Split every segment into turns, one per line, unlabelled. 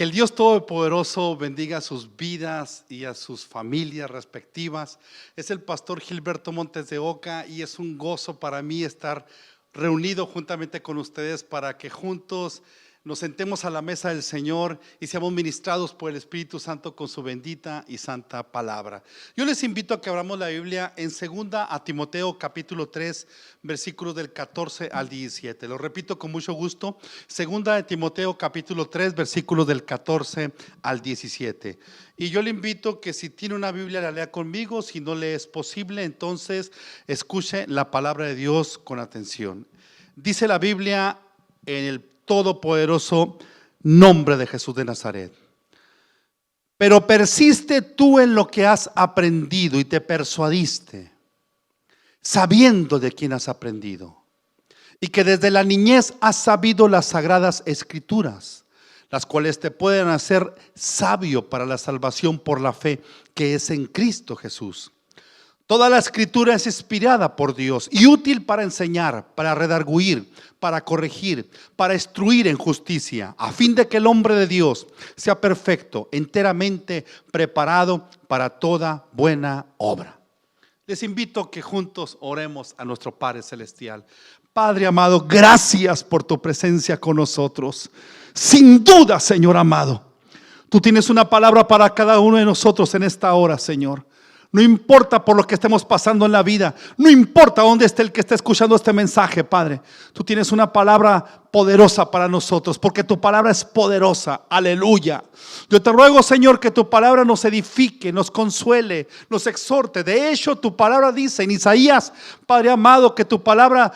Que el Dios Todopoderoso bendiga sus vidas y a sus familias respectivas. Es el pastor Gilberto Montes de Oca y es un gozo para mí estar reunido juntamente con ustedes para que juntos nos sentemos a la mesa del Señor y seamos ministrados por el Espíritu Santo con su bendita y santa palabra. Yo les invito a que abramos la Biblia en 2 a Timoteo capítulo 3, versículos del 14 al 17. Lo repito con mucho gusto. 2 de Timoteo capítulo 3, versículos del 14 al 17. Y yo le invito que si tiene una Biblia la lea conmigo, si no le es posible, entonces escuche la palabra de Dios con atención. Dice la Biblia en el todopoderoso nombre de Jesús de Nazaret: pero persiste tú en lo que has aprendido y te persuadiste, sabiendo de quién has aprendido, y que desde la niñez has sabido las sagradas escrituras, las cuales te pueden hacer sabio para la salvación por la fe que es en Cristo Jesús. Toda la escritura es inspirada por Dios y útil para enseñar, para redarguir, para corregir, para instruir en justicia, a fin de que el hombre de Dios sea perfecto, enteramente preparado para toda buena obra. Les invito a que juntos oremos a nuestro Padre Celestial. Padre amado, gracias por tu presencia con nosotros. Sin duda, Señor amado, tú tienes una palabra para cada uno de nosotros en esta hora, Señor. No importa por lo que estemos pasando en la vida, no importa dónde esté el que esté escuchando este mensaje, Padre. Tú tienes una palabra poderosa para nosotros, porque tu palabra es poderosa. Aleluya. Yo te ruego, Señor, que tu palabra nos edifique, nos consuele, nos exhorte. De hecho, tu palabra dice en Isaías, Padre amado, que tu palabra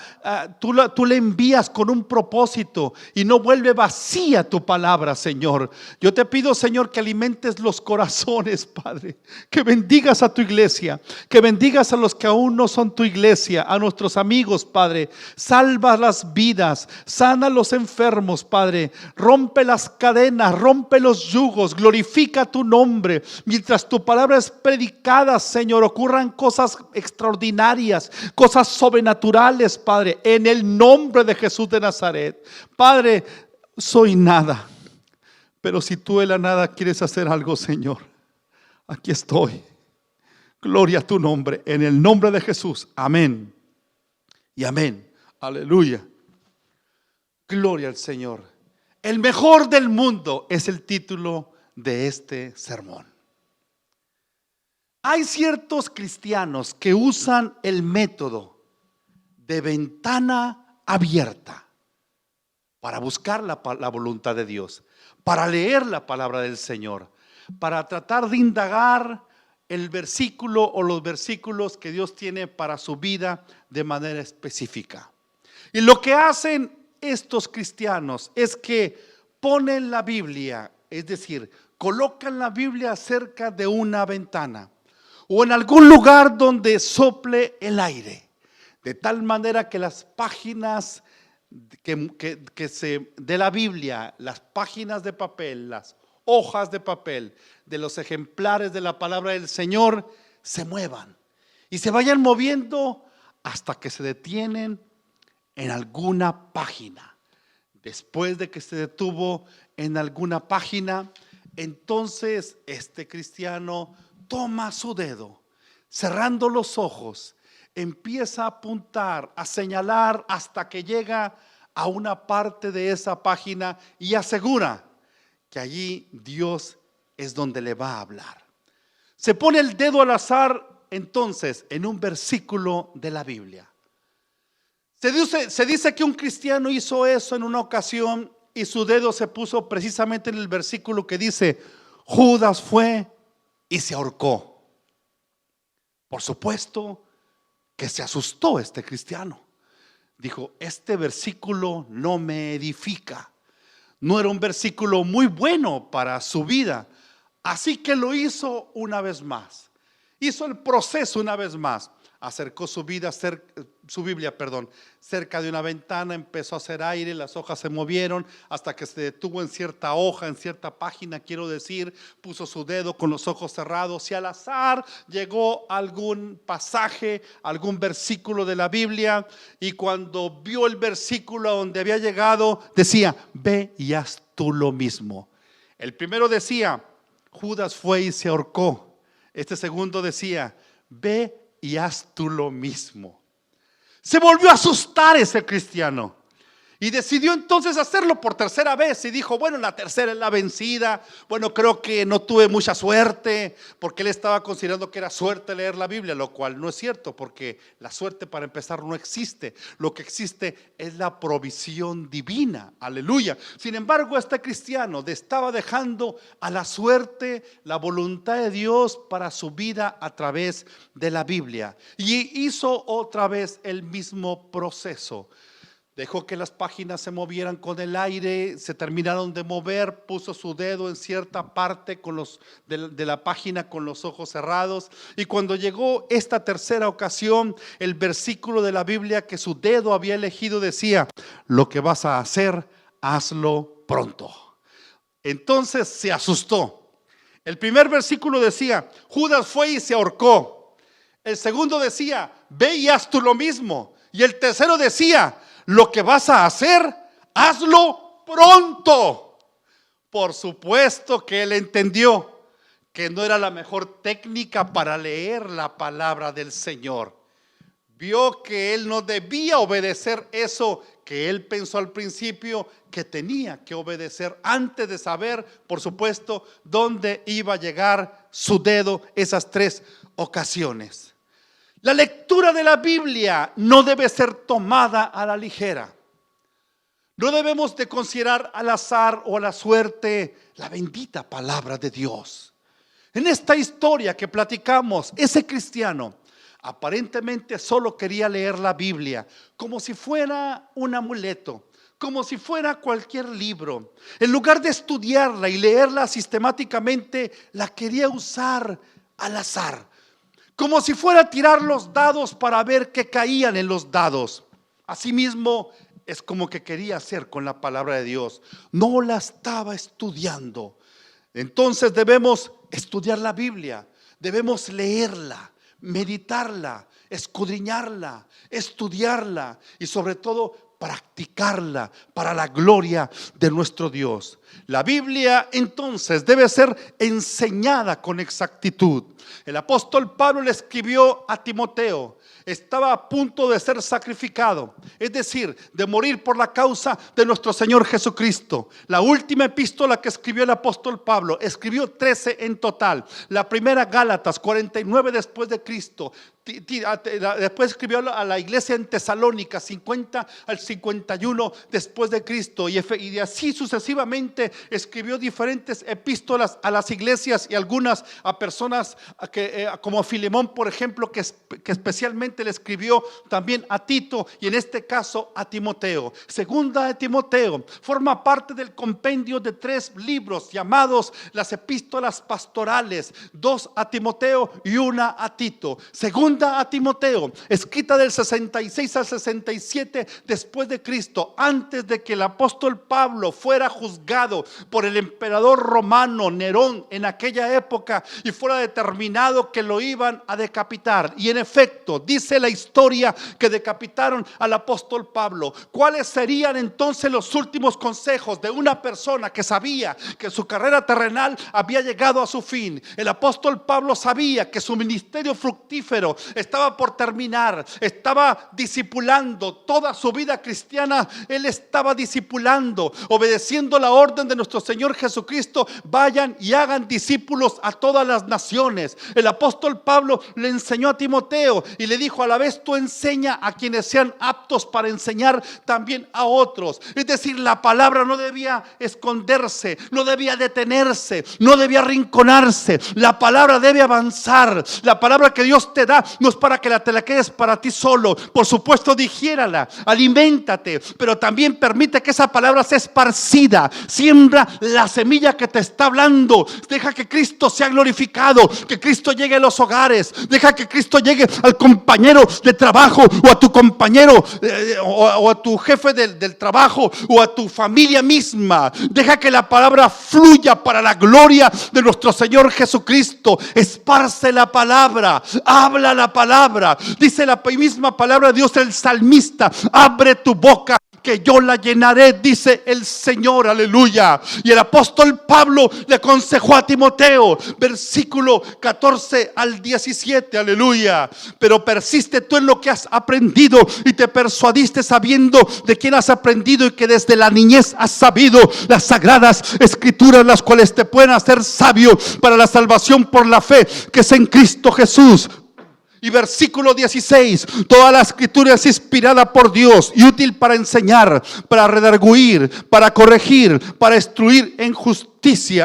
tú la envías con un propósito y no vuelve vacía tu palabra, Señor. Yo te pido, Señor, que alimentes los corazones, Padre, que bendigas a tu iglesia, que bendigas a los que aún no son tu iglesia, a nuestros amigos, Padre. Salva las vidas, sana a los enfermos, Padre. Rompe las cadenas, rompe los yugos, glorifica tu nombre. Mientras tu palabra es predicada, Señor, ocurran cosas extraordinarias, cosas sobrenaturales, Padre, en el nombre de Jesús de Nazaret. Padre, soy nada, pero si tú de la nada quieres hacer algo, Señor, aquí estoy. Gloria a tu nombre, en el nombre de Jesús. Amén y amén. Aleluya. Gloria al Señor. El mejor del mundo es el título de este sermón. Hay ciertos cristianos que usan el método de ventana abierta para buscar la voluntad de Dios, para leer la palabra del Señor, para tratar de indagar el versículo o los versículos que Dios tiene para su vida de manera específica. Y lo que hacen estos cristianos es que ponen la Biblia, es decir, colocan la Biblia cerca de una ventana o en algún lugar donde sople el aire, de tal manera que las páginas de la Biblia, las páginas de papel, las hojas de papel de los ejemplares de la palabra del Señor se muevan y se vayan moviendo hasta que se detienen en alguna página. Después de que se detuvo en alguna página, entonces este cristiano toma su dedo, cerrando los ojos, empieza a apuntar, a señalar hasta que llega a una parte de esa página y asegura que allí Dios es donde le va a hablar. Se pone el dedo al azar entonces en un versículo de la Biblia. Se dice que un cristiano hizo eso en una ocasión y su dedo se puso precisamente en el versículo que dice: Judas fue y se ahorcó. Por supuesto que se asustó este cristiano. Dijo: este versículo no me edifica. No era un versículo muy bueno para su vida. Así que lo hizo una vez más. Hizo el proceso una vez más. Acercó su Biblia cerca de una ventana, empezó a hacer aire, las hojas se movieron hasta que se detuvo en cierta hoja, en cierta página, quiero decir. Puso su dedo con los ojos cerrados y al azar llegó a algún pasaje, algún versículo de la Biblia, y cuando vio el versículo a donde había llegado, decía: ve y haz tú lo mismo. El primero decía, Judas fue y se ahorcó. Este segundo decía, ve y haz tú lo mismo. Se volvió a asustar ese cristiano y decidió entonces hacerlo por tercera vez y dijo, bueno, la tercera es la vencida. Bueno, creo que no tuve mucha suerte, porque él estaba considerando que era suerte leer la Biblia, lo cual no es cierto, porque la suerte, para empezar, no existe. Lo que existe es la provisión divina, aleluya. Sin embargo, este cristiano estaba dejando a la suerte la voluntad de Dios para su vida a través de la Biblia, y hizo otra vez el mismo proceso. Dejó que las páginas se movieran con el aire, se terminaron de mover, puso su dedo en cierta parte de la página con los ojos cerrados, y cuando llegó esta tercera ocasión, el versículo de la Biblia que su dedo había elegido decía, lo que vas a hacer, hazlo pronto. Entonces se asustó. El primer versículo decía, Judas fue y se ahorcó. El segundo decía, ve y haz tú lo mismo. Y el tercero decía, lo que vas a hacer, hazlo pronto. Por supuesto que él entendió que no era la mejor técnica para leer la palabra del Señor. Vio que él no debía obedecer eso que él pensó al principio que tenía que obedecer, antes de saber, por supuesto, dónde iba a llegar su dedo esas tres ocasiones. La lectura de la Biblia no debe ser tomada a la ligera. No debemos de considerar al azar o a la suerte la bendita palabra de Dios. En esta historia que platicamos, ese cristiano aparentemente solo quería leer la Biblia como si fuera un amuleto, como si fuera cualquier libro. En lugar de estudiarla y leerla sistemáticamente, la quería usar al azar, como si fuera a tirar los dados para ver qué caían en los dados. Asimismo, es como que quería hacer con la palabra de Dios. No la estaba estudiando. Entonces debemos estudiar la Biblia, debemos leerla, meditarla, escudriñarla, estudiarla y sobre todo practicarla para la gloria de nuestro Dios. La Biblia entonces debe ser enseñada con exactitud. El apóstol Pablo le escribió a Timoteo. Estaba a punto de ser sacrificado, es decir, de morir por la causa de nuestro Señor Jesucristo. La última epístola que escribió el apóstol Pablo, escribió 13 en total. La primera, Gálatas, 49 después de Cristo. Después escribió a la iglesia en Tesalónica, 50 al 51 después de Cristo, y así sucesivamente escribió diferentes epístolas a las iglesias y algunas a personas como Filemón, por ejemplo, que especialmente le escribió también a Tito, y en este caso a Timoteo. Segunda de Timoteo forma parte del compendio de 3 libros llamados las epístolas pastorales, 2 a Timoteo y 1 a Tito. Segunda a Timoteo, escrita del 66 al 67 después de Cristo, antes de que el apóstol Pablo fuera juzgado por el emperador romano Nerón en aquella época y fuera determinado que lo iban a decapitar. Y en efecto, dice la historia que decapitaron al apóstol Pablo. ¿Cuáles serían entonces los últimos consejos de una persona que sabía que su carrera terrenal había llegado a su fin? El apóstol Pablo sabía que su ministerio fructífero estaba por terminar, estaba discipulando toda su vida cristiana. Él estaba discipulando, obedeciendo la orden de nuestro Señor Jesucristo: vayan y hagan discípulos a todas las naciones. El apóstol Pablo le enseñó a Timoteo y le dijo: a la vez tú enseña a quienes sean aptos para enseñar también a otros. Es decir, la palabra no debía esconderse, no debía detenerse, no debía arrinconarse. La palabra debe avanzar. La palabra que Dios te da no es para que te la quedes para ti solo. Por supuesto, digiérala, aliméntate, pero también permite que esa palabra sea esparcida. Siembra la semilla que te está hablando. Deja que Cristo sea glorificado, que Cristo llegue a los hogares. Deja que Cristo llegue al compañero de trabajo, o a tu compañero o a tu jefe del trabajo, o a tu familia misma. Deja que la palabra fluya para la gloria de nuestro Señor Jesucristo. Esparce la palabra, habla la palabra. Dice la misma palabra de Dios, el salmista: abre tu boca que yo la llenaré, dice el Señor, aleluya. Y el apóstol Pablo le aconsejó a Timoteo, versículo 14 al 17, aleluya. Pero persiste tú en lo que has aprendido y te persuadiste sabiendo de quién has aprendido y que desde la niñez has sabido las sagradas escrituras, las cuales te pueden hacer sabio para la salvación por la fe que es en Cristo Jesús. Y versículo 16, toda la escritura es inspirada por Dios y útil para enseñar, para redarguir, para corregir, para instruir en justicia.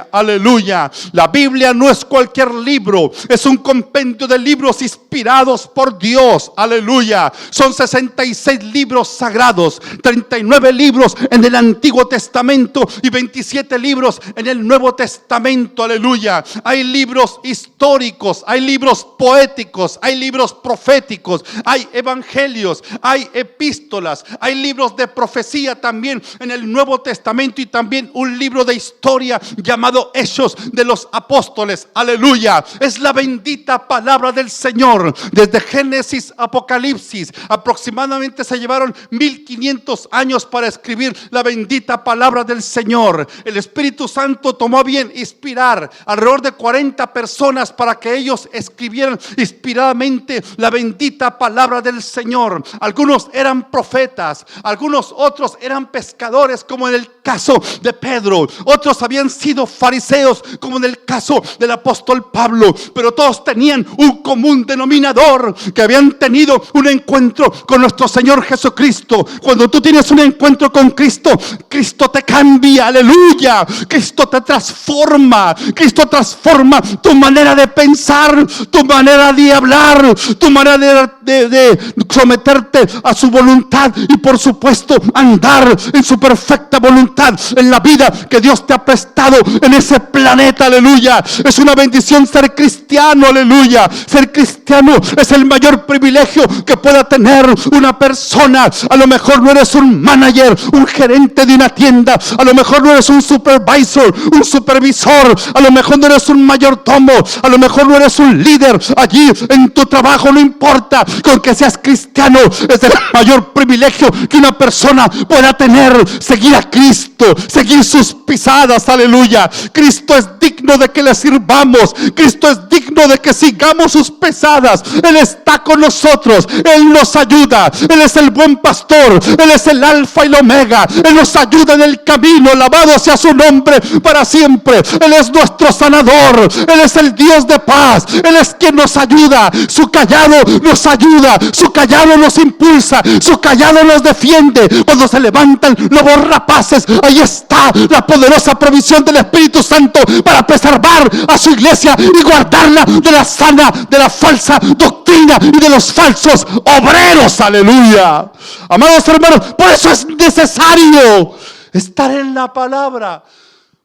Aleluya. La Biblia no es cualquier libro, es un compendio de libros inspirados por Dios. Aleluya. Son 66 libros sagrados, 39 libros en el Antiguo Testamento y 27 libros en el Nuevo Testamento. Aleluya. Hay libros históricos, hay libros poéticos, hay libros proféticos, hay evangelios, hay epístolas, hay libros de profecía también en el Nuevo Testamento y también un libro de historia llamado Hechos de los Apóstoles. Aleluya. Es la bendita palabra del Señor. Desde Génesis a Apocalipsis aproximadamente se llevaron 1500 años para escribir la bendita palabra del Señor. El Espíritu Santo tomó a bien inspirar alrededor de 40 personas para que ellos escribieran inspiradamente la bendita palabra del Señor. Algunos eran profetas, algunos otros eran pescadores, como en el caso de Pedro. Otros habían sido fariseos, como en el caso del apóstol Pablo. Pero todos tenían un común denominador, que habían tenido un encuentro con nuestro Señor Jesucristo. Cuando tú tienes un encuentro con Cristo, Cristo te cambia, aleluya. Cristo te transforma. Cristo transforma tu manera de pensar, tu manera de hablar, tu manera de someterte a su voluntad y por supuesto andar en su perfecta voluntad en la vida que Dios te ha prestado en ese planeta, aleluya. Es una bendición ser cristiano, aleluya. Ser cristiano es el mayor privilegio que pueda tener una persona. A lo mejor no eres un manager, un gerente de una tienda, a lo mejor no eres un supervisor, un supervisor, a lo mejor no eres un mayordomo, a lo mejor no eres un líder allí en tu trabajo, no importa, con que seas cristiano es el mayor privilegio que una persona pueda tener. Seguir a Cristo, seguir sus pisadas, aleluya. Cristo es digno de que le sirvamos. Cristo es digno de que sigamos sus pisadas. Él está con nosotros, Él nos ayuda. Él es el buen pastor, Él es el alfa y el omega. Él nos ayuda en el camino, alabado sea su nombre para siempre. Él es nuestro sanador, Él es el Dios de paz. Él es quien nos ayuda. Su callado nos ayuda, su callado nos impulsa, su callado nos defiende. Cuando se levantan lobos rapaces, ahí está la poderosa provisión del Espíritu Santo para preservar a su iglesia y guardarla de la sana, de la falsa doctrina y de los falsos obreros, aleluya. Amados hermanos, por eso es necesario estar en la palabra,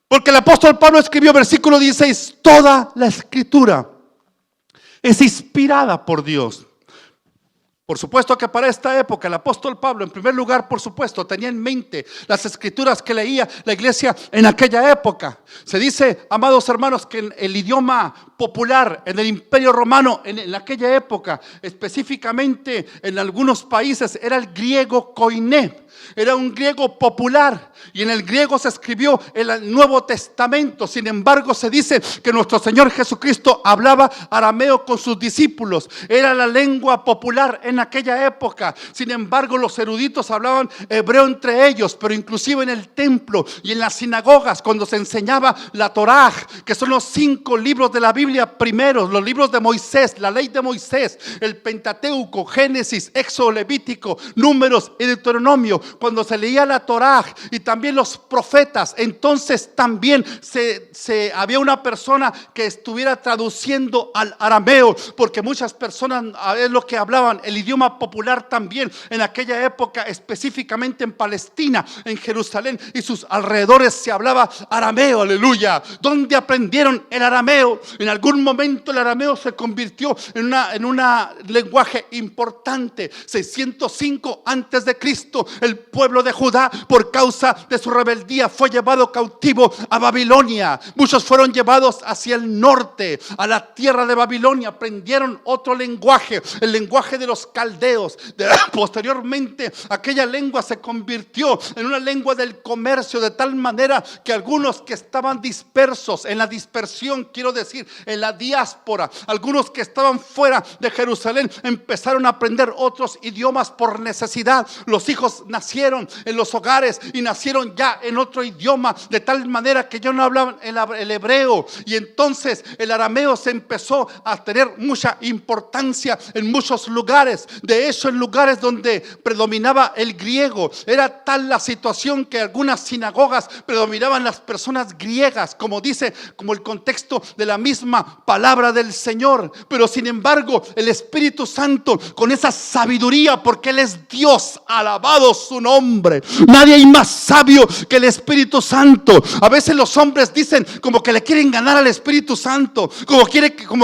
porque el apóstol Pablo escribió, versículo 16, toda la escritura es inspirada por Dios. Por supuesto que para esta época el apóstol Pablo, en primer lugar, por supuesto, tenía en mente las escrituras que leía la iglesia en aquella época. Se dice, amados hermanos, que en el idioma popular en el Imperio Romano en aquella época, específicamente en algunos países, era el griego koiné. Era un griego popular y en el griego se escribió el Nuevo Testamento. Sin embargo, se dice que nuestro Señor Jesucristo hablaba arameo con sus discípulos. Era la lengua popular en aquella época. Sin embargo, los eruditos hablaban hebreo entre ellos, pero inclusive en el templo y en las sinagogas, cuando se enseñaba la Torá, que son los 5 libros de la Biblia primeros, los libros de Moisés, la ley de Moisés, el Pentateuco, Génesis, Éxodo, Levítico, Números y Deuteronomio. Cuando se leía la Torá y también los profetas, entonces también había una persona que estuviera traduciendo al arameo, porque muchas personas es lo que hablaban el idioma popular también en aquella época, específicamente en Palestina, en Jerusalén y sus alrededores se hablaba arameo, aleluya. ¿Dónde aprendieron el arameo? En algún momento el arameo se convirtió en un lenguaje importante. 605 antes de Cristo, el pueblo de Judá, por causa de su rebeldía, fue llevado cautivo a Babilonia. Muchos fueron llevados hacia el norte, a la tierra de Babilonia. Aprendieron otro lenguaje, el lenguaje de los caldeos. Posteriormente, aquella lengua se convirtió en una lengua del comercio, de tal manera que algunos que estaban dispersos, en la dispersión, quiero decir, en la diáspora, algunos que estaban fuera de Jerusalén, empezaron a aprender otros idiomas por necesidad. Los hijos nacieron en los hogares y nacieron ya en otro idioma, de tal manera que ya no hablaban el hebreo, y entonces el arameo se empezó a tener mucha importancia en muchos lugares. De hecho, en lugares donde predominaba el griego, era tal la situación que algunas sinagogas predominaban las personas griegas, como dice, como el contexto de la misma palabra del Señor. Pero sin embargo, el Espíritu Santo, con esa sabiduría, porque Él es Dios, alabado su nombre, nadie hay más sabio que el Espíritu Santo. A veces los hombres dicen como que le quieren ganar al Espíritu Santo, como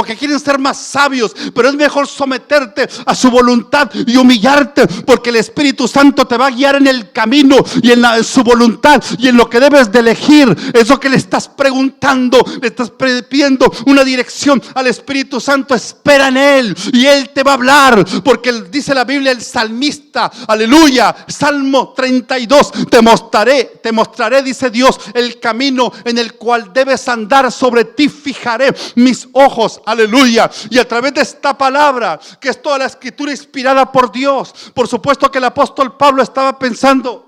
que quieren ser más sabios, pero es mejor someterte a su voluntad y humillarte, porque el Espíritu Santo te va a guiar en el camino y en su voluntad y en lo que debes de elegir. Es lo que le estás preguntando, le estás pidiendo una dirección al Espíritu Santo. Espera en Él y Él te va a hablar, porque dice la Biblia, el salmista, aleluya, Salmo 32, te mostraré, dice Dios, el camino en el cual debes andar, sobre ti fijaré mis ojos, aleluya. Y a través de esta palabra, que es toda la escritura inspirada por Dios, por supuesto que el apóstol Pablo estaba pensando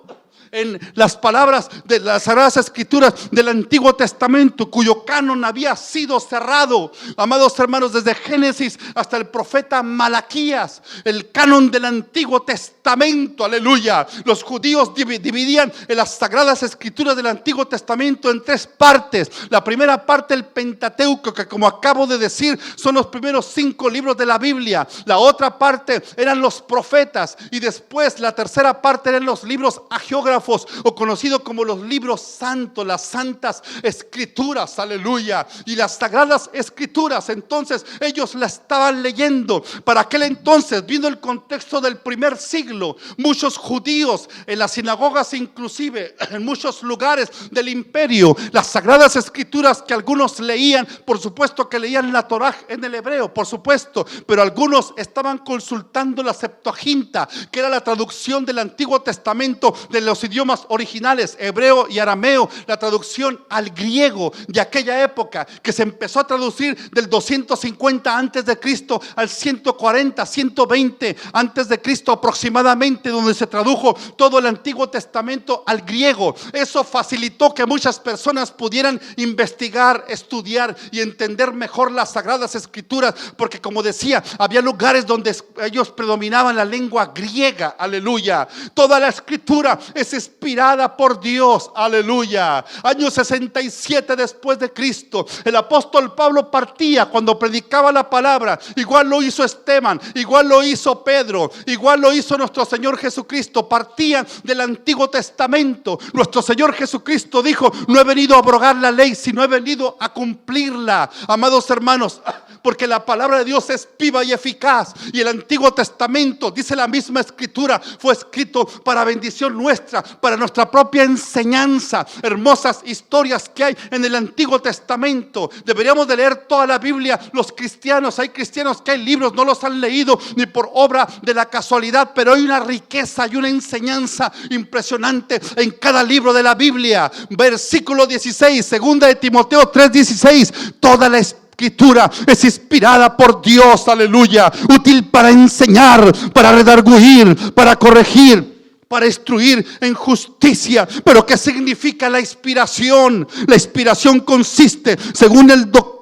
en las palabras de las Sagradas Escrituras del Antiguo Testamento, cuyo canon había sido cerrado, amados hermanos, desde Génesis hasta el profeta Malaquías. El canon del Antiguo Testamento, aleluya. Los judíos dividían en las Sagradas Escrituras del Antiguo Testamento en tres partes. La primera parte, el Pentateuco, que como acabo de decir, son los primeros 5 libros de la Biblia. La otra parte eran los profetas, y después la tercera parte eran los libros hagiógrafos, o conocidos como los libros santos, las santas escrituras, aleluya. Y las sagradas escrituras, entonces ellos la estaban leyendo. Para aquel entonces, viendo el contexto del primer siglo, muchos judíos en las sinagogas, inclusive en muchos lugares del imperio, las sagradas escrituras que algunos leían, por supuesto que leían la Torá en el hebreo, por supuesto, pero algunos estaban consultando la Septuaginta, que era la traducción del Antiguo Testamento de los idiomas originales, hebreo y arameo, la traducción al griego de aquella época, que se empezó a traducir del 250 antes de Cristo al 140, 120 antes de Cristo aproximadamente, donde se tradujo todo el Antiguo Testamento al griego. Eso facilitó que muchas personas pudieran investigar, estudiar y entender mejor las Sagradas Escrituras, porque como decía, había lugares donde ellos predominaban la lengua griega, aleluya. Toda la escritura es inspirada por Dios, aleluya. Año 67 después de Cristo, el apóstol Pablo partía cuando predicaba la palabra. Igual lo hizo Esteban, igual lo hizo Pedro, igual lo hizo nuestro Señor Jesucristo. Partían del Antiguo Testamento. Nuestro Señor Jesucristo dijo: no he venido a abrogar la ley, sino he venido a cumplirla. Amados hermanos, porque la palabra de Dios es viva y eficaz, y el Antiguo Testamento, dice la misma escritura, fue escrito para bendición nuestra, para nuestra propia enseñanza. Hermosas historias que hay en el Antiguo Testamento. Deberíamos de leer toda la Biblia los cristianos. Hay cristianos que hay libros, no los han leído ni por obra de la casualidad, pero hay una riqueza y una enseñanza impresionante en cada libro de la Biblia. Versículo 16, segunda de Timoteo 3:16, toda la escritura es inspirada por Dios, aleluya, útil para enseñar, para redarguir, para corregir, para instruir en justicia. Pero ¿qué significa la inspiración? La inspiración consiste, según el doctor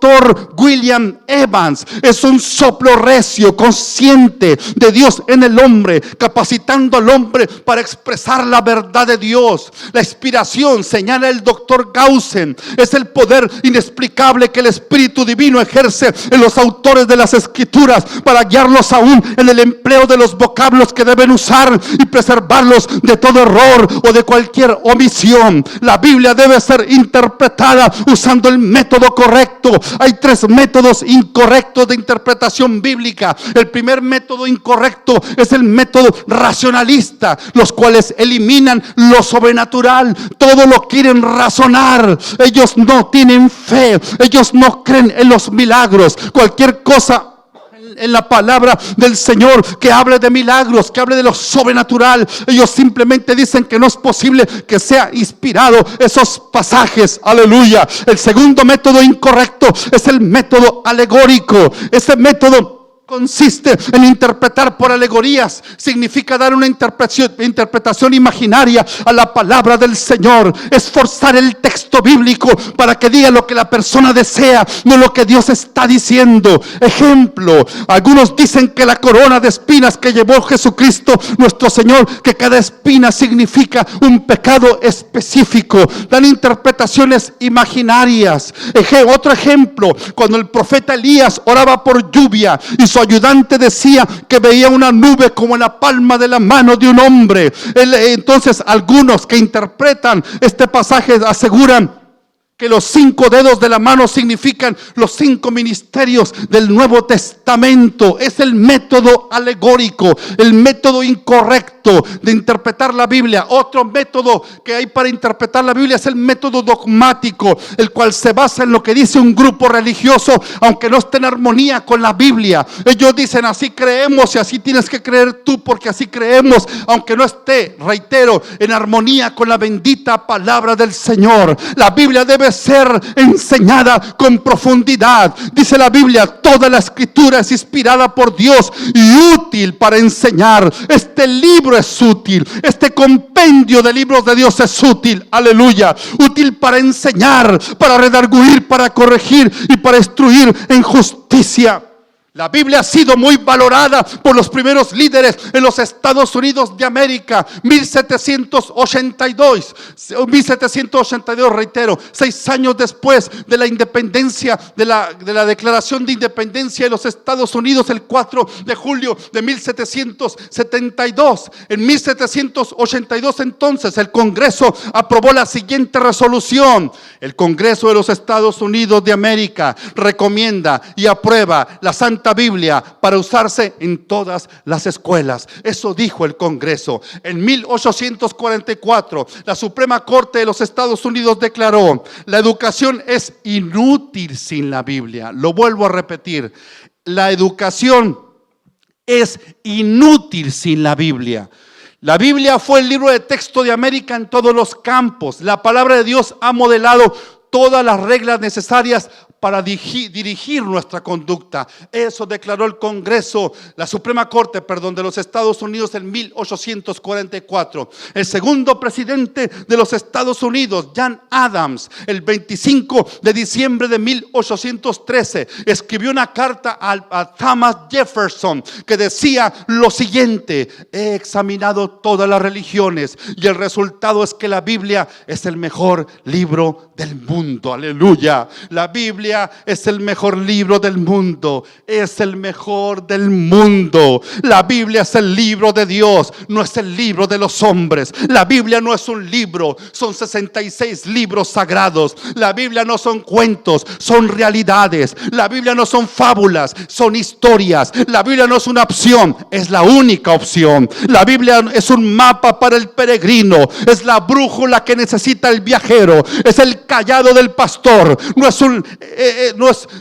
William Evans, es un soplo recio, consciente de Dios en el hombre, capacitando al hombre para expresar la verdad de Dios. La inspiración, señala el doctor Gaussen, es el poder inexplicable que el Espíritu Divino ejerce en los autores de las Escrituras para guiarlos aún en el empleo de los vocablos que deben usar y preservarlos de todo error o de cualquier omisión. La Biblia debe ser interpretada usando el método correcto. Hay 3 métodos incorrectos de interpretación bíblica. El primer método incorrecto es el método racionalista, los cuales eliminan lo sobrenatural. Todo lo quieren razonar. Ellos no tienen fe. Ellos no creen en los milagros. Cualquier cosa en la palabra del Señor, que hable de milagros, que hable de lo sobrenatural. Ellos simplemente dicen que no es posible que sea inspirado esos pasajes. Aleluya. El segundo método incorrecto es el método alegórico. Ese método consiste en interpretar por alegorías. Significa dar una interpretación imaginaria a la palabra del Señor. Es forzar el texto bíblico para que diga lo que la persona desea, no lo que Dios está diciendo. Ejemplo, algunos dicen que la corona de espinas que llevó Jesucristo nuestro Señor, que cada espina significa un pecado específico. Dan interpretaciones imaginarias. Otro ejemplo, cuando el profeta Elías oraba por lluvia y su ayudante decía que veía una nube como en la palma de la mano de un hombre. Entonces algunos que interpretan este pasaje aseguran que los 5 dedos de la mano significan los 5 ministerios del Nuevo Testamento. Es el método alegórico, el método incorrecto de interpretar la Biblia. Otro método que hay para interpretar la Biblia es el método dogmático, el cual se basa en lo que dice un grupo religioso, aunque no esté en armonía con la Biblia. Ellos dicen: así creemos y así tienes que creer tú, porque así creemos, aunque no esté, reitero, en armonía con la bendita palabra del Señor. La Biblia debe ser enseñada con profundidad. Dice la Biblia: toda la escritura es inspirada por Dios y útil para enseñar. Este libro es útil, este compendio de libros de Dios es útil, aleluya, útil para enseñar, para redarguir, para corregir y para instruir en justicia. La Biblia ha sido muy valorada por los primeros líderes en los Estados Unidos de América. 1782, reitero, 6 años después de la independencia, de la declaración de independencia de los Estados Unidos, el 4 de julio de 1772. En 1782 entonces el Congreso aprobó la siguiente resolución: el Congreso de los Estados Unidos de América recomienda y aprueba la Santa Biblia para usarse en todas las escuelas. Eso dijo el Congreso. En 1844, la Suprema Corte de los Estados Unidos declaró: la educación es inútil sin la Biblia. Lo vuelvo a repetir: la educación es inútil sin la Biblia. La Biblia fue el libro de texto de América en todos los campos. La palabra de Dios ha modelado todas las reglas necesarias para dirigir nuestra conducta. Eso declaró el Congreso, la Suprema Corte, de los Estados Unidos en 1844. El segundo presidente de los Estados Unidos, John Adams, el 25 de diciembre de 1813, escribió una carta a Thomas Jefferson que decía lo siguiente: he examinado todas las religiones y el resultado es que la Biblia es el mejor libro del mundo. Aleluya. La Biblia es el mejor libro del mundo. Es el mejor del mundo. La Biblia es el libro de Dios, no es el libro de los hombres. La Biblia no es un libro, son 66 libros sagrados. La Biblia no son cuentos, son realidades. La Biblia no son fábulas, son historias. La Biblia no es una opción, es la única opción. La Biblia es un mapa para el peregrino, es la brújula que necesita el viajero, es el cayado del pastor.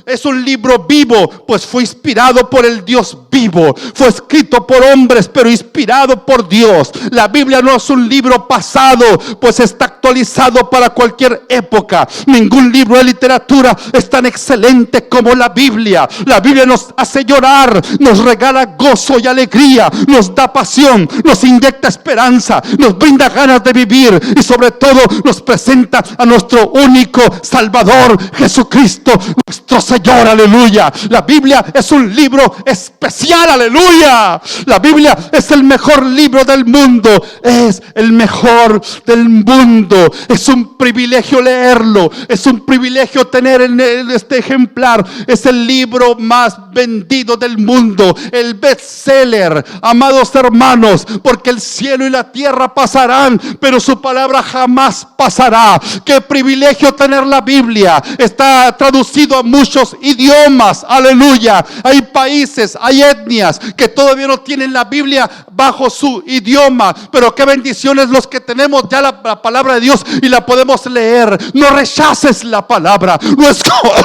Es un libro vivo, pues fue inspirado por el Dios vivo. Fue escrito por hombres, pero inspirado por Dios. La Biblia no es un libro pasado, pues está actualizado para cualquier época. Ningún libro de literatura es tan excelente como la Biblia. La Biblia nos hace llorar, nos regala gozo y alegría, nos da pasión, nos inyecta esperanza, nos brinda ganas de vivir y sobre todo nos presenta a nuestro único Salvador, Jesucristo, nuestro Señor. Aleluya. La Biblia es un libro especial. Aleluya. La Biblia es el mejor libro del mundo. Es el mejor del mundo. Es un privilegio leerlo. Es un privilegio tener en este ejemplar. Es el libro más vendido del mundo, el bestseller, amados hermanos, porque el cielo y la tierra pasarán, pero su palabra jamás pasará. Qué privilegio tener la Biblia. Está traducida traducido a muchos idiomas. Aleluya. Hay países, hay etnias que todavía no tienen la Biblia bajo su idioma, pero qué bendiciones los que tenemos ya la palabra de Dios y la podemos leer. No rechaces la palabra,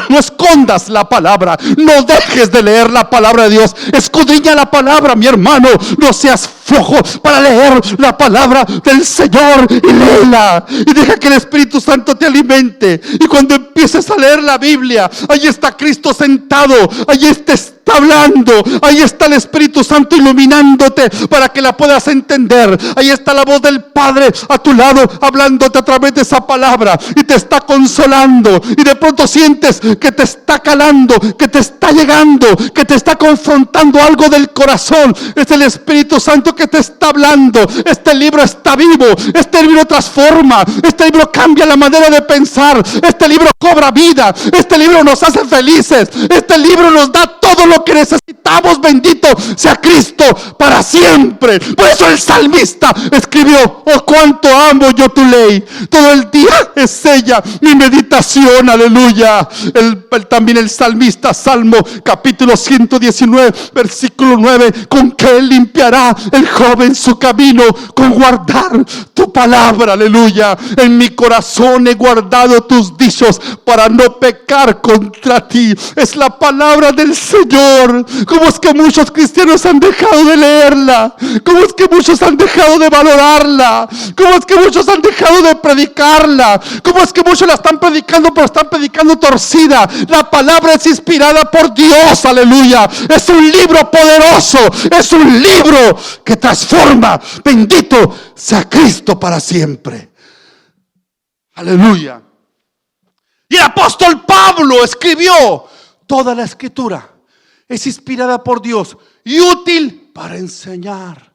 no escondas la palabra, no dejes de leer la palabra de Dios. Escudriña la palabra, mi hermano, no seas flojo para leer la palabra del Señor y léela y deja que el Espíritu Santo te alimente. Y cuando empieces a leer la Biblia, ahí está Cristo sentado, ahí está hablando, ahí está el Espíritu Santo iluminándote para que la puedas entender. Ahí está la voz del Padre a tu lado hablándote a través de esa palabra y te está consolando, y de pronto sientes que te está calando, que te está llegando, que te está confrontando algo del corazón. Es el Espíritu Santo que te está hablando. Este libro está vivo, este libro transforma, este libro cambia la manera de pensar, este libro cobra vida, este libro nos hace felices, este libro nos da todo lo que necesitamos. Bendito sea Cristo para siempre. Por eso el salmista escribió: oh, cuánto amo yo tu ley, todo el día es ella mi meditación. Aleluya. También el salmista, Salmo capítulo 119 versículo 9: con que limpiará el joven su camino, con guardar tu palabra. Aleluya. En mi corazón he guardado tus dichos para no pecar contra ti. Es la palabra del Señor. ¿Cómo es que muchos cristianos han dejado de leerla? ¿Cómo es que muchos han dejado de valorarla? ¿Cómo es que muchos han dejado de predicarla? ¿Cómo es que muchos la están predicando, pero están predicando torcida? La palabra es inspirada por Dios. Aleluya. Es un libro poderoso, es un libro que transforma. Bendito sea Cristo para siempre. Aleluya. Y el apóstol Pablo escribió: toda la escritura es inspirada por Dios y útil para enseñar.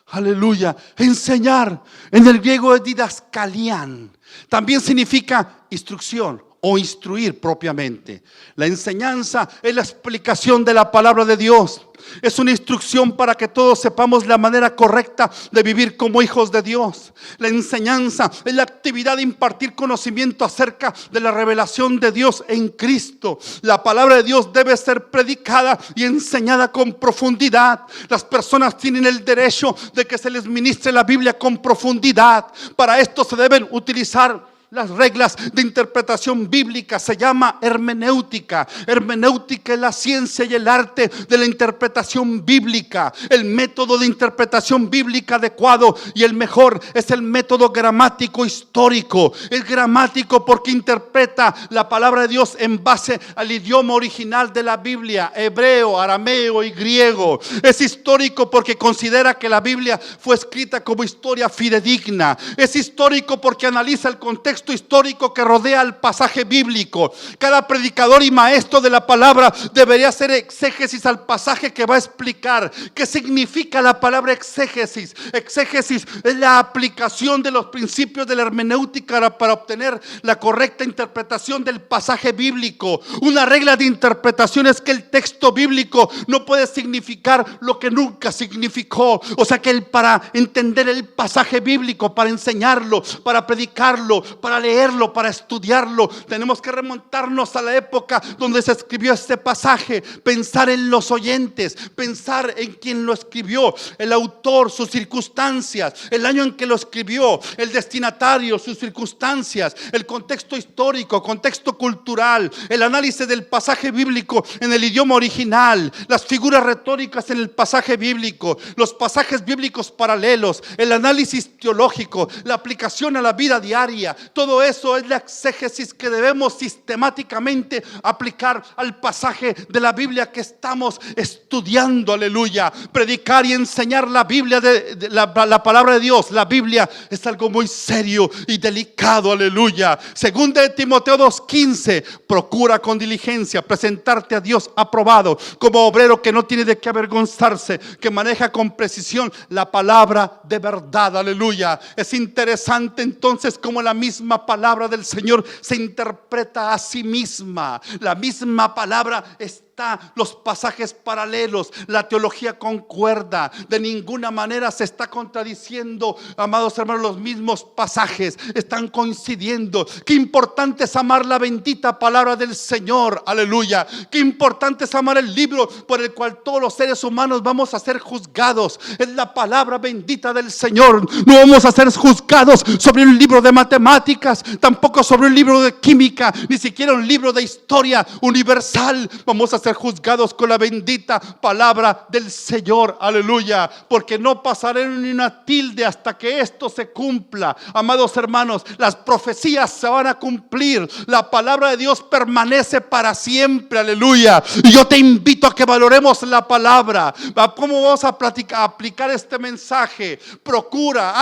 Aleluya. Enseñar en el griego es didaskalian. También significa instrucción o instruir propiamente. La enseñanza es la explicación de la palabra de Dios. Es una instrucción para que todos sepamos la manera correcta de vivir como hijos de Dios. La enseñanza es la actividad de impartir conocimiento acerca de la revelación de Dios en Cristo. La palabra de Dios debe ser predicada y enseñada con profundidad. Las personas tienen el derecho de que se les ministre la Biblia con profundidad. Para esto se deben utilizar las reglas de interpretación bíblica. Se llama hermenéutica. Hermenéutica es la ciencia y el arte de la interpretación bíblica. El método de interpretación bíblica adecuado y el mejor es el método gramático histórico. Es gramático porque interpreta la palabra de Dios en base al idioma original de la Biblia: hebreo, arameo y griego. Es histórico porque considera que la Biblia fue escrita como historia fidedigna. Es histórico porque analiza el contexto histórico que rodea al pasaje bíblico. Cada predicador y maestro de la palabra debería hacer exégesis al pasaje que va a explicar. ¿Qué significa la palabra exégesis? Exégesis es la aplicación de los principios de la hermenéutica para obtener la correcta interpretación del pasaje bíblico. Una regla de interpretación es que el texto bíblico no puede significar lo que nunca significó. O sea que para entender el pasaje bíblico, para enseñarlo, para predicarlo, para leerlo, para estudiarlo, tenemos que remontarnos a la época donde se escribió este pasaje, pensar en los oyentes, pensar en quien lo escribió, el autor, sus circunstancias, el año en que lo escribió, el destinatario, sus circunstancias, el contexto histórico, contexto cultural, el análisis del pasaje bíblico en el idioma original, las figuras retóricas en el pasaje bíblico, los pasajes bíblicos paralelos, el análisis teológico, la aplicación a la vida diaria. Todo eso es la exégesis que debemos sistemáticamente aplicar al pasaje de la Biblia que estamos estudiando. Aleluya. Predicar y enseñar la Biblia, la palabra de Dios, la Biblia, es algo muy serio y delicado. Aleluya. Segunda de Timoteo 2:15: procura con diligencia presentarte a Dios aprobado, como obrero que no tiene de qué avergonzarse, que maneja con precisión la palabra de verdad. Aleluya. Es interesante entonces como la misma palabra del Señor se interpreta a sí misma. La misma palabra es está los pasajes paralelos, la teología concuerda, de ninguna manera se está contradiciendo, amados hermanos, los mismos pasajes están coincidiendo. Qué importante es amar la bendita palabra del Señor, aleluya. Qué importante es amar el libro por el cual todos los seres humanos vamos a ser juzgados. Es la palabra bendita del Señor. No vamos a ser juzgados sobre un libro de matemáticas, tampoco sobre un libro de química, ni siquiera un libro de historia universal. Vamos a ser juzgados con la bendita palabra del Señor, aleluya, porque no pasará ni una tilde hasta que esto se cumpla. Amados hermanos, las profecías se van a cumplir, la palabra de Dios permanece para siempre, aleluya. Y yo te invito a que valoremos la palabra. ¿Cómo vamos a aplicar este mensaje? Procura,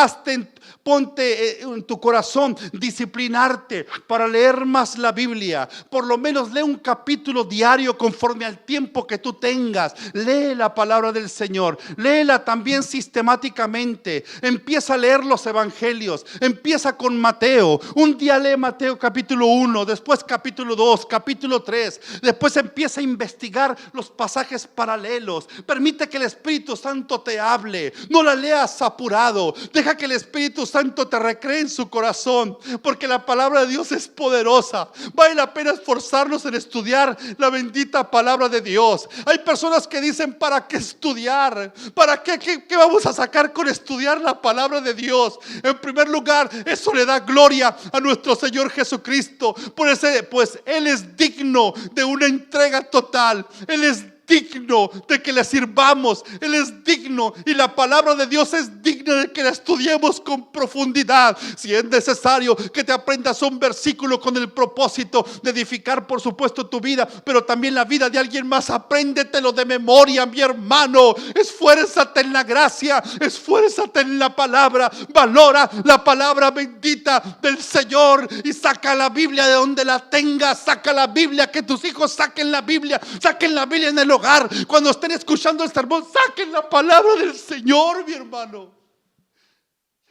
ponte en tu corazón disciplinarte para leer más la Biblia. Por lo menos lee un capítulo diario conforme al tiempo que tú tengas. Lee la palabra del Señor, léela también sistemáticamente. Empieza a leer los evangelios. Empieza con Mateo. Un día lee Mateo capítulo 1, después capítulo 2, capítulo 3. Después empieza a investigar los pasajes paralelos. Permite que el Espíritu Santo te hable. No la leas apurado. Deja que el Espíritu Santo te recree en su corazón, porque la palabra de Dios es poderosa. Vale la pena esforzarnos en estudiar la bendita palabra de Dios. Hay personas que dicen: ¿para qué estudiar? ¿Para qué? ¿Qué vamos a sacar con estudiar la palabra de Dios? En primer lugar, eso le da gloria a nuestro Señor Jesucristo, pues Él es digno de una entrega total. Él es digno de que le sirvamos. Él es digno, y la palabra de Dios es digna de que la estudiemos con profundidad. Si es necesario que te aprendas un versículo con el propósito de edificar, por supuesto, tu vida, pero también la vida de alguien más, apréndetelo de memoria, mi hermano. Esfuérzate en la gracia, esfuérzate en la palabra, valora la palabra bendita del Señor y saca la Biblia de donde la tengas. Saca la Biblia, que tus hijos saquen la Biblia en el hogar. Cuando estén escuchando el sermón, saquen la palabra del Señor, mi hermano.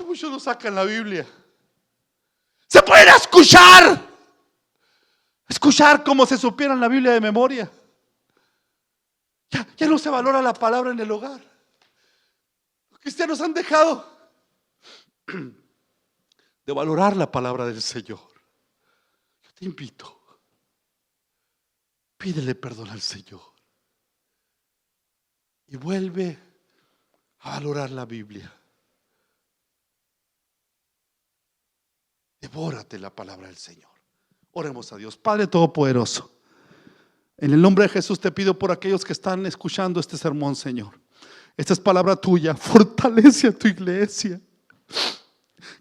Muchos no sacan la Biblia. Se pueden escuchar como si supieran la Biblia de memoria. Ya no se valora la palabra en el hogar. Los cristianos han dejado de valorar la palabra del Señor. Yo te invito, pídele perdón al Señor y vuelve a valorar la Biblia. Devórate la palabra del Señor. Oremos a Dios. Padre Todopoderoso, en el nombre de Jesús te pido por aquellos que están escuchando este sermón, Señor. Esta es palabra tuya. Fortalece a tu iglesia.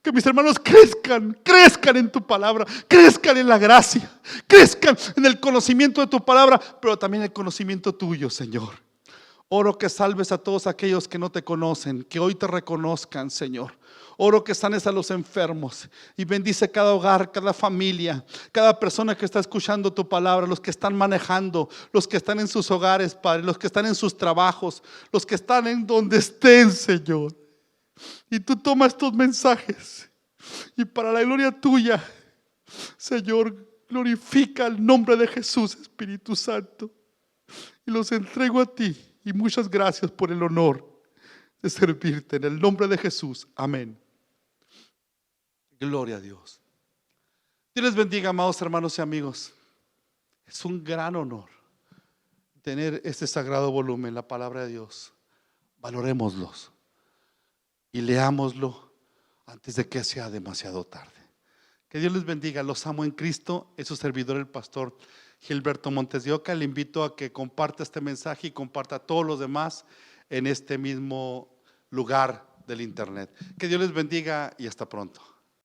Que mis hermanos crezcan en tu palabra, crezcan en la gracia, crezcan en el conocimiento de tu palabra, pero también el conocimiento tuyo, Señor. Oro que salves a todos aquellos que no te conocen, que hoy te reconozcan, Señor. Oro que sanes a los enfermos y bendice cada hogar, cada familia, cada persona que está escuchando tu palabra, los que están manejando, los que están en sus hogares, Padre, los que están en sus trabajos, los que están en donde estén, Señor. Y tú tomas estos mensajes y para la gloria tuya, Señor, glorifica el nombre de Jesús, Espíritu Santo, y los entrego a ti. Y muchas gracias por el honor de servirte en el nombre de Jesús. Amén. Gloria a Dios. Dios les bendiga, amados hermanos y amigos. Es un gran honor tener este sagrado volumen, la palabra de Dios. Valorémoslos y leámoslo antes de que sea demasiado tarde. Que Dios les bendiga. Los amo en Cristo. Es su servidor, el pastor Gilberto Montes de Oca. Le invito a que comparta este mensaje y comparta a todos los demás en este mismo lugar del internet. Que Dios les bendiga y hasta pronto.